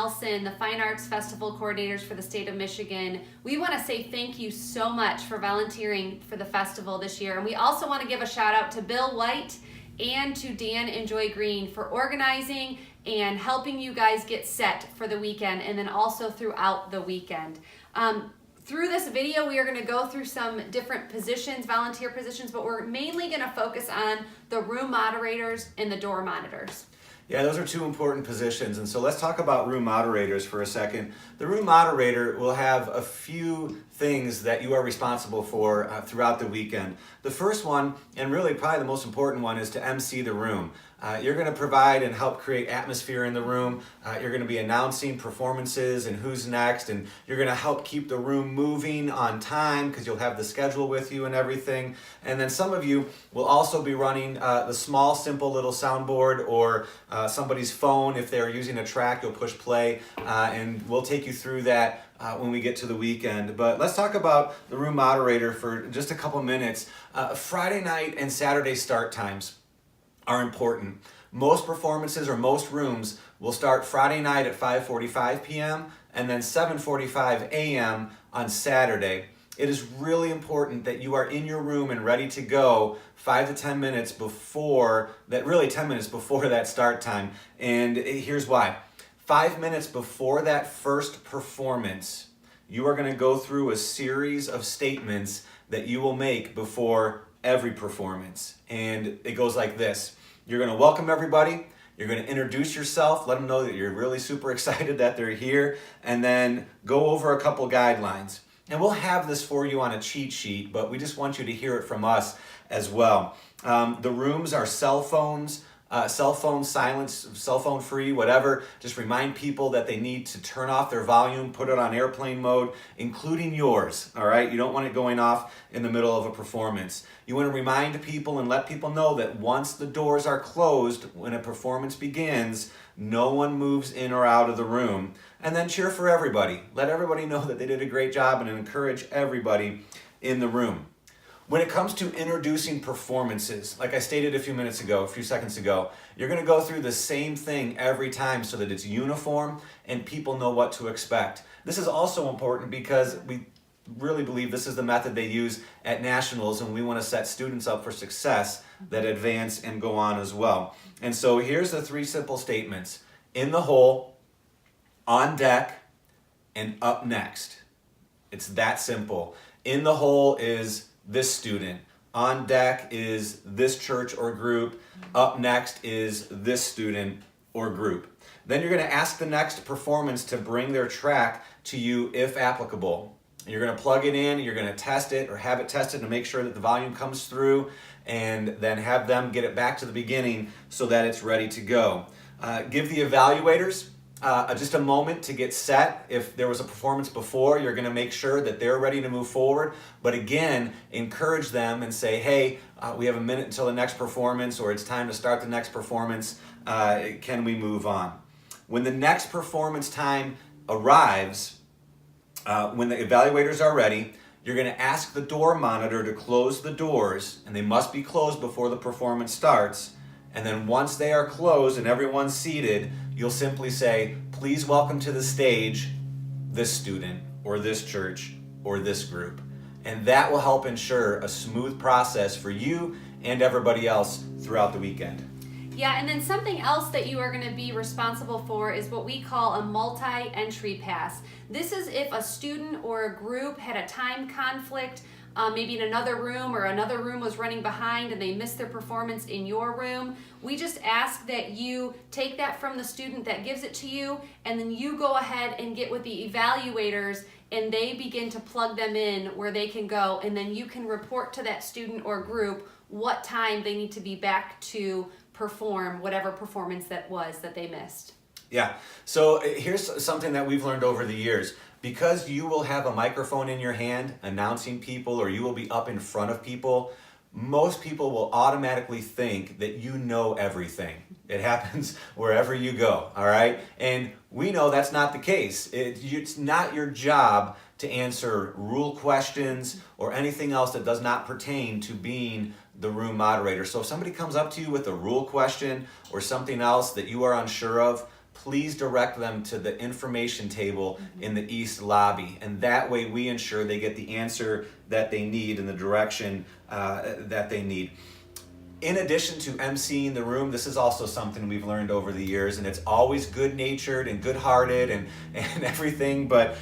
Nelson, the Fine Arts Festival coordinators for the state of Michigan. We want to say thank you so much for volunteering for the festival this year. And we also want to give a shout out to Bill White and to Dan and Joy Green for organizing and helping you guys get set for the weekend, and then also throughout the weekend. Through this video, we are going to go through some different positions, volunteer positions, but we're mainly going to focus on the room moderators and the door monitors. Yeah, those are two important positions. And so let's talk about room moderators for a second. The room moderator will have a few things that you are responsible for throughout the weekend. The first one, and really probably the most important one, is to MC the room. You're going to provide and help create atmosphere in the room. You're going to be announcing performances and who's next, and you're going to help keep the room moving on time because you'll have the schedule with you and everything. And then some of you will also be running the small, simple little soundboard or somebody's phone. If they're using a track, you'll push play, and we'll take you through that when we get to the weekend. But let's talk about the room moderator for just a couple minutes. Friday night and Saturday start times are important. Most performances or most rooms will start Friday night at 5:45 p.m. and then 7:45 a.m. on Saturday. It is really important that you are in your room and ready to go 5 to 10 minutes before that, really 10 minutes before that start time. And here's why. 5 minutes before that first performance, you are going to go through a series of statements that you will make before every performance. And it goes like this. You're going to welcome everybody. You're going to introduce yourself, let them know that you're really super excited that they're here, and then go over a couple guidelines. And we'll have this for you on a cheat sheet, but we just want you to hear it from us as well. The rooms are cell phones, cell phone silence, cell phone free, whatever. Just remind people that they need to turn off their volume, put it on airplane mode, including yours, all right? You don't want it going off in the middle of a performance. You want to remind people and let people know that once the doors are closed, when a performance begins, no one moves in or out of the room. And then cheer for everybody. Let everybody know that they did a great job and encourage everybody in the room. When it comes to introducing performances, like I stated a few seconds ago, you're going to go through the same thing every time so that it's uniform and people know what to expect. This is also important because we really believe this is the method they use at nationals, and we want to set students up for success that advance and go on as well. And so here's the 3 simple statements. In the hole, on deck, and up next. It's that simple. In the hole is this student. On deck is this church or group. Up next is this student or group. Then you're going to ask the next performance to bring their track to you if applicable. You're going to plug it in, you're going to test it or have it tested to make sure that the volume comes through, and then have them get it back to the beginning so that it's ready to go. Give the evaluators just a moment to get set. If there was a performance before, you're going to make sure that they're ready to move forward. But again, encourage them and say, hey, we have a minute until the next performance, or it's time to start the next performance. Can we move on? When the next performance time arrives, when the evaluators are ready, you're going to ask the door monitor to close the doors, and they must be closed before the performance starts. And then once they are closed and everyone's seated, you'll simply say, please welcome to the stage this student or this church or this group. And that will help ensure a smooth process for you and everybody else throughout the weekend. Yeah, and then something else that you are going to be responsible for is what we call a multi-entry pass. This is if a student or a group had a time conflict, maybe in another room, or another room was running behind and they missed their performance in your room. We just ask that you take that from the student that gives it to you, and then you go ahead and get with the evaluators and they begin to plug them in where they can go, and then you can report to that student or group what time they need to be back to perform whatever performance that was that they missed. Yeah, so here's something that we've learned over the years. Because you will have a microphone in your hand announcing people, or you will be up in front of people, most people will automatically think that you know everything. It happens wherever you go, all right? And we know that's not the case. It's not your job to answer rule questions or anything else that does not pertain to being the room moderator. So if somebody comes up to you with a rule question or something else that you are unsure of, please direct them to the information table in the East lobby. And that way we ensure they get the answer that they need in the direction that they need. In addition to emceeing the room, this is also something we've learned over the years, and it's always good-natured and good-hearted and everything, but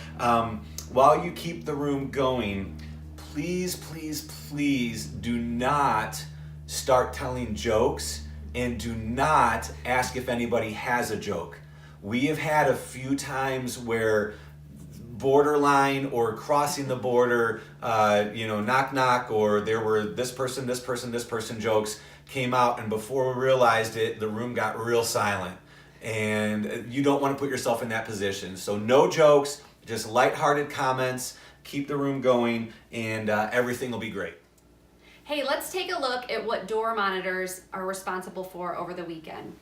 while you keep the room going, please, please, please do not start telling jokes and do not ask if anybody has a joke. We have had a few times where borderline or crossing the border, knock knock, or there were this person jokes came out, and before we realized it, the room got real silent. And you don't want to put yourself in that position. So no jokes, just lighthearted comments, keep the room going, and everything will be great. Hey, let's take a look at what door monitors are responsible for over the weekend.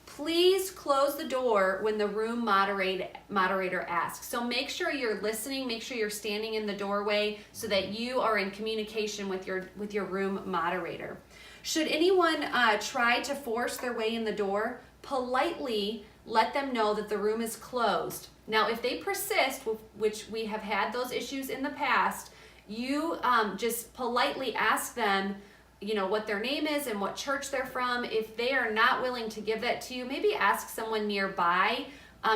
Please close the door when the room moderator asks. So make sure you're listening, make sure you're standing in the doorway so that you are in communication with your room moderator. Should anyone try to force their way in the door, politely let them know that the room is closed. Now, if they persist, which we have had those issues in the past, you just politely ask them, what their name is and what church they're from. If they are not willing to give that to you, maybe ask someone nearby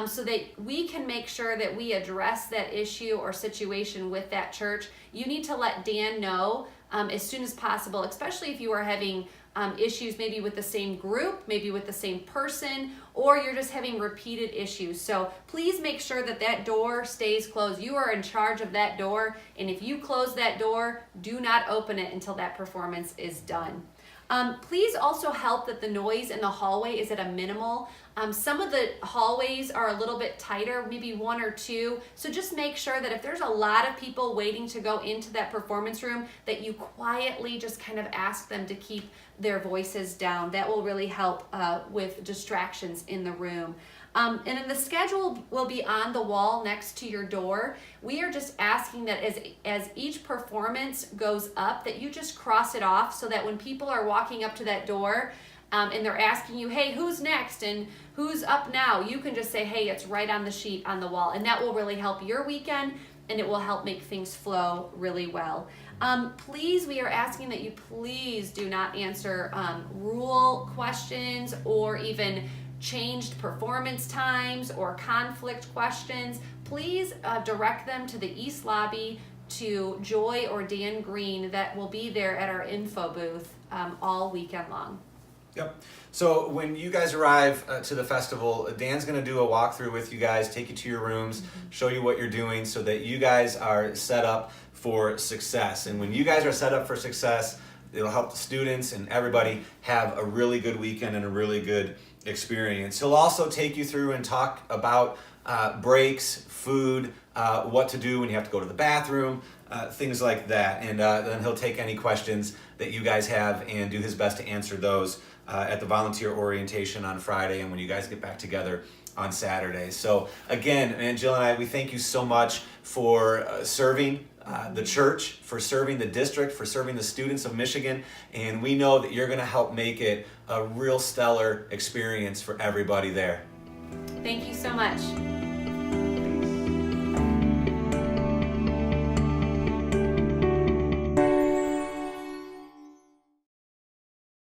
so that we can make sure that we address that issue or situation with that church. You need to let Dan know as soon as possible, especially if you are having issues maybe with the same group, maybe with the same person, or you're just having repeated issues. So please make sure that that door stays closed. You are in charge of that door, and if you close that door, do not open it until that performance is done. Please also help that the noise in the hallway is at a minimal. Some of the hallways are a little bit tighter, maybe one or two. So just make sure that if there's a lot of people waiting to go into that performance room, that you quietly just kind of ask them to keep their voices down. That will really help with distractions in the room. And then the schedule will be on the wall next to your door. We are just asking that as each performance goes up, that you just cross it off so that when people are walking up to that door and they're asking you, hey, who's next and who's up now, you can just say, hey, it's right on the sheet on the wall. And that will really help your weekend, and it will help make things flow really well. Please, we are asking that you please do not answer rule questions or even changed performance times or conflict questions. Please direct them to the East Lobby to Joy or Dan Green that will be there at our info booth all weekend long. Yep. So when you guys arrive to the festival, Dan's going to do a walkthrough with you guys, take you to your rooms, show you what you're doing so that you guys are set up for success. And when you guys are set up for success, it'll help the students and everybody have a really good weekend and a really good experience. He'll also take you through and talk about breaks, food, what to do when you have to go to the bathroom, things like that. And then he'll take any questions that you guys have and do his best to answer those at the volunteer orientation on Friday and when you guys get back together on Saturday. So again, man, Jill and I, we thank you so much for serving the church, for serving the district, for serving the students of Michigan, and we know that you're going to help make it a real stellar experience for everybody there. Thank you so much.